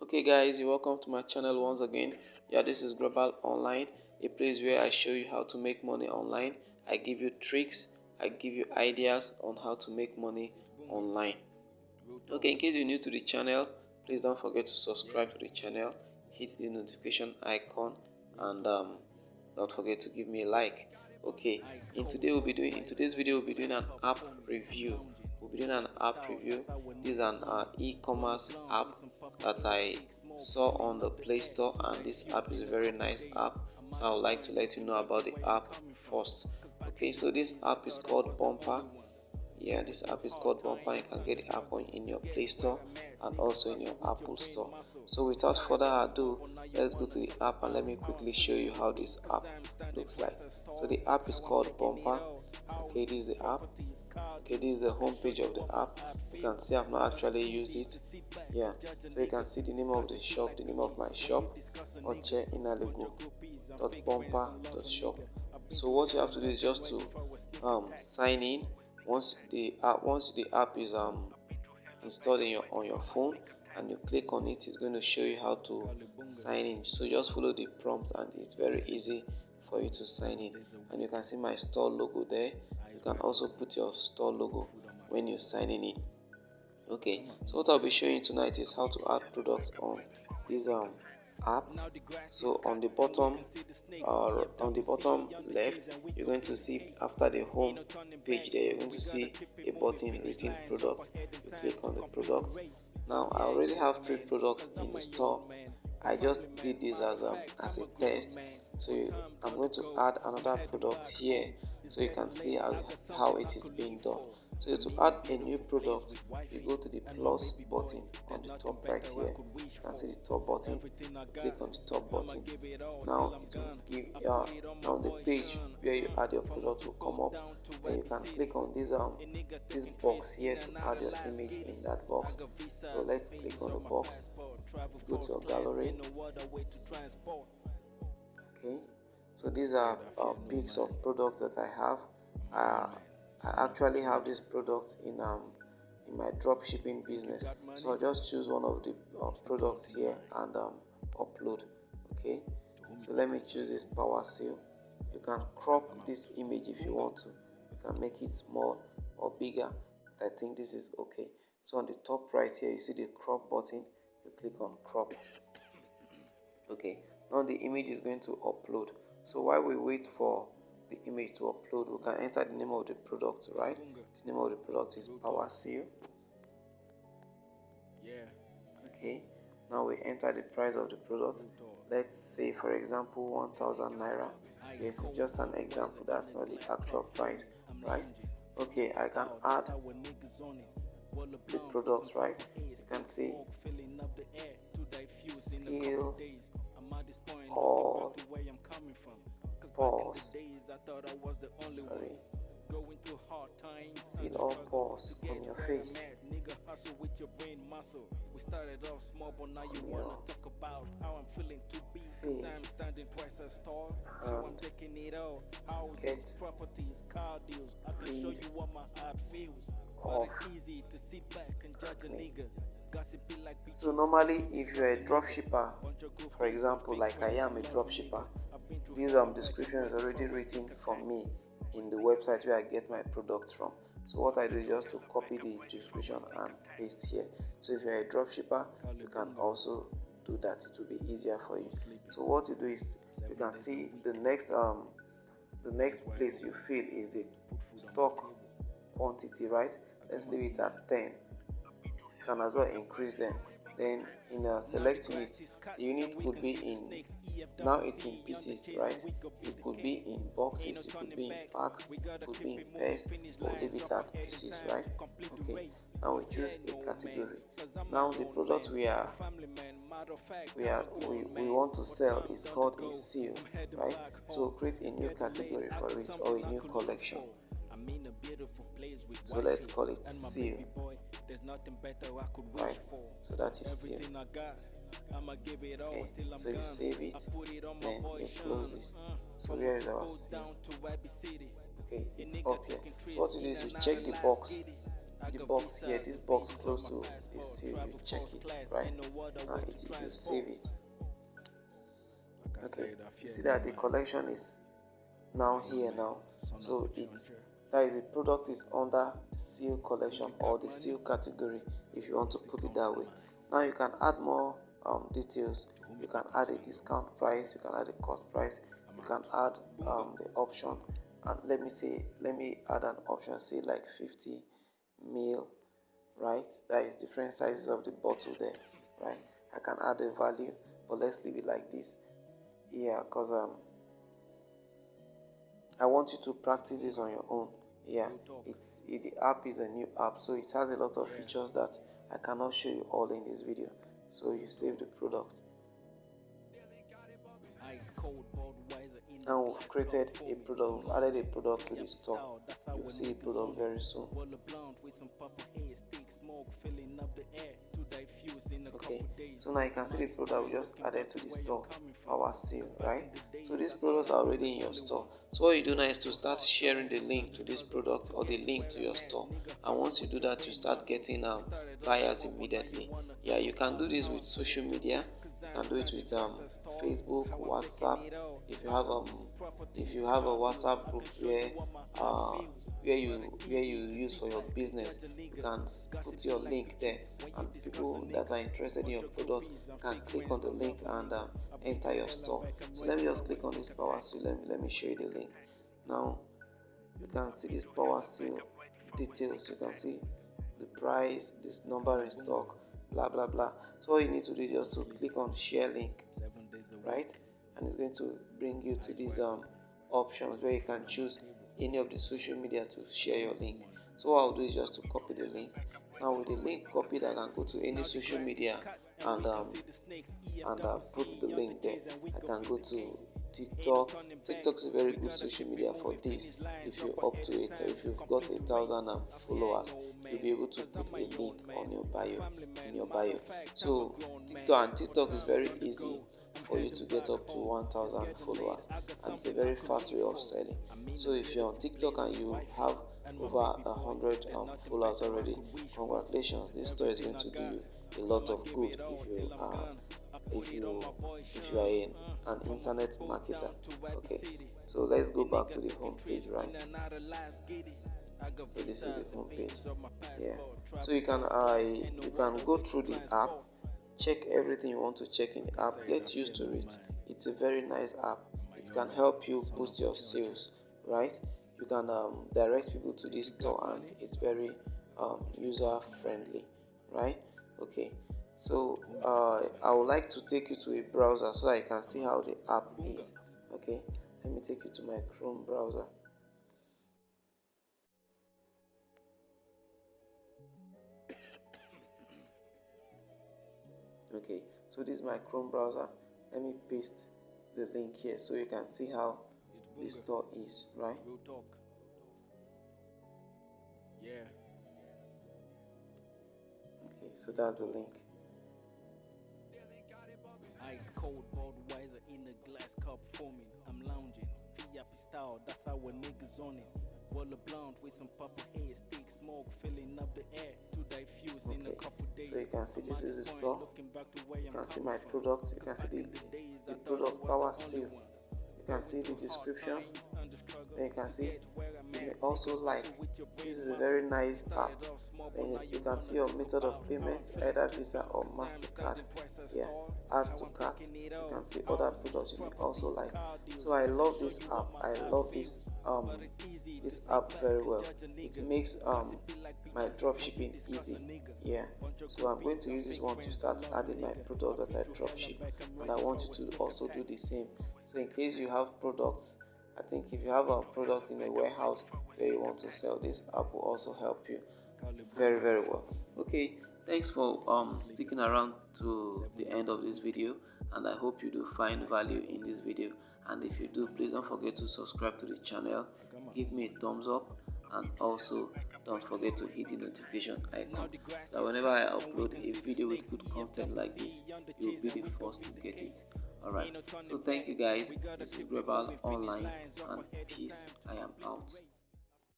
Okay guys, you're welcome to my channel once again. Yeah, this is Global Online, a place where I show you how to make money online. I give you tricks, I give you ideas on how to make money online. Okay, in case you're new to the channel, please don't forget to subscribe to the channel, hit the notification icon, and don't forget to give me a like. Okay, in today's video we'll be doing an app review. This is an e-commerce app that I saw on the Play Store, and this app is a very nice app. So I would like to let you know about the app first. Okay, so this app is called Bumpa. Yeah, this app is called Bumpa. You can get the app in your Play Store and also in your Apple Store. So without further ado, let's go to the app and let me quickly show you how this app looks like. So the app is called Bumpa. Okay, this is the app. Okay, this is the home page of the app. You can see I've not actually used it. Yeah, so you can see the name of the shop, the name of my shop, ocheinalego.bumper.shop. So what you have to do is just to sign in. Once the app is installed on your phone and you click on it, it's going to show you how to sign in. So just follow the prompt and it's very easy for you to sign in. And you can see my store logo there. You can also put your store logo when you're signing in. Okay, so what I'll be showing you tonight is how to add products on this app. So on the bottom left, you're going to see, after the home page there, you're going to see a button written product. You click on the products. Now I already have 3 products in the store. I just did this as a test. So I'm going to add another product here so you can see how it is being done. So to add a new product, you go to the plus button on the top right here. You can see the top button. Click on the top button. Now it will give now the page where you add your product will come up. Then you can click on this box here to add your image in that box. So let's click on the box. Go to your gallery. Okay, so these are pics of products that I have. I actually have this product in my drop shipping business. So I'll just choose one of the products here and upload. Okay, so let me choose this power seal. You can crop this image if you want to. You can make it small or bigger, but I think this is okay. So on the top right here, you see the crop button. You click on crop. Okay, now the image is going to upload. So while we wait for the image to upload, we can enter the name of the product, right? The name of the product is Power Seal. Okay, now we enter the price of the product. Let's say, for example, 1,000 naira. Yes, it's just an example, that's not the actual price, right? Okay, I can add the products, right? You can see seal all pause, seal all pause on your face, on your face, and get rid of acne. So normally, if you're a drop shipper, for example, like I am a drop shipper, this description is already written for me in the website where I get my products from. So what I do is just to copy the description and paste here. So if you're a drop shipper, you can also do that. It will be easier for you. So what you do is, you can see the next place you fill is the stock quantity, right? Let's leave it at 10. You can as well increase them. Then in a select unit, the unit could be in, now it's in pieces, right? It could be in boxes, it could be in packs, it could be in pairs. We'll leave it at pieces, right? Okay, now we choose a category. Now the product we want to sell is called a seal, right? So create a new category for it, or a new collection. So let's call it seal, right? So that is seal. Okay, so you save it, then you close this. So where is our seal? Okay, it's up here. So what you do is you check the box the box here, this box close to the seal, you check it, right? Now you save it. Okay, you see that the collection is now here now, so that is the product is under the seal collection or the seal category, if you want to put it that way. Now you can add more details. You can add a discount price, you can add a cost price, you can add the option, and let me add an option, say like 50 ml, right? That is different sizes of the bottle there, right? I can add a value, but let's leave it like this. Yeah, because I want you to practice this on your own. Yeah, the app is a new app, so it has a lot of features that I cannot show you all in this video. So you save the product. Now we've created a product, we've added a product to the store. You'll see the product very soon. Okay, so now you can see the product we just added to the store, our seal, right? So these products are already in your store. So what you do now is to start sharing the link to this product or the link to your store, and once you do that, you start getting buyers immediately. Yeah, you can do this with social media. You can do it with Facebook, WhatsApp. If you have a WhatsApp group where you use for your business, you can put your link there, and people that are interested in your product can click on the link and enter your store. So let me just click on this power seal. Let me show you the link. Now you can see this power seal details. You can see the price, this number in stock, blah blah blah. So all you need to do is just to click on share link, right? And it's going to bring you to these options where you can choose any of the social media to share your link. So what I'll do is just to copy the link. Now with the link copied, I can go to any social media and put the link there. I can go to TikTok. TikTok is a very good social media for this. If you're up to it, if you've got 1,000 followers, you'll be able to put a link on your bio, in your bio. So TikTok is very easy for you to get up to 1,000 followers, and it's a very fast way of selling. So if you're on TikTok and you have over 100 followers already, congratulations, this store is going to do you a lot of good if you are an internet marketer. Okay, so let's go back to the home page, right? So this is the home page. Yeah, so you can go through the app, check everything you want to check in the app, get used to it. It's a very nice app. It can help you boost your sales, right? You can direct people to this store, and it's very user friendly, right? Okay, so I would like to take you to a browser so I can see how the app is. Okay, let me take you to my Chrome browser. Okay, so this is my Chrome browser. Let me paste the link here so you can see how the store is, right? Yeah. Okay, so that's the link. Ice cold, Budweiser in a glass cup forming. I'm lounging, VIP style, that's how niggas on it. Roll a blunt with some purple hair, stick smoke filling up the air to diffuse in a couple days. So you can see this is the store. You can see my product. You can see the product power seal. You can see the description. Then you can see you may also like. This is a very nice app. Then you can see your method of payment, either Visa or MasterCard. Yeah, add to cart. You can see other products you may also like. So I love this app. I love this app very well. It makes my dropshipping easy. Yeah, so I'm going to use this one to start adding my products that I dropship, and I want you to also do the same. So in case you have products, I think if you have a product in a warehouse where you want to sell, this app will also help you very very well. Okay, thanks for sticking around to the end of this video, and I hope you do find value in this video. And if you do, please don't forget to subscribe to the channel, give me a thumbs up, and also don't forget to hit the notification icon so that whenever I upload a video with good content like this, you'll be the first to get it. Alright, so thank you guys. This is Global Online, and peace. I am out.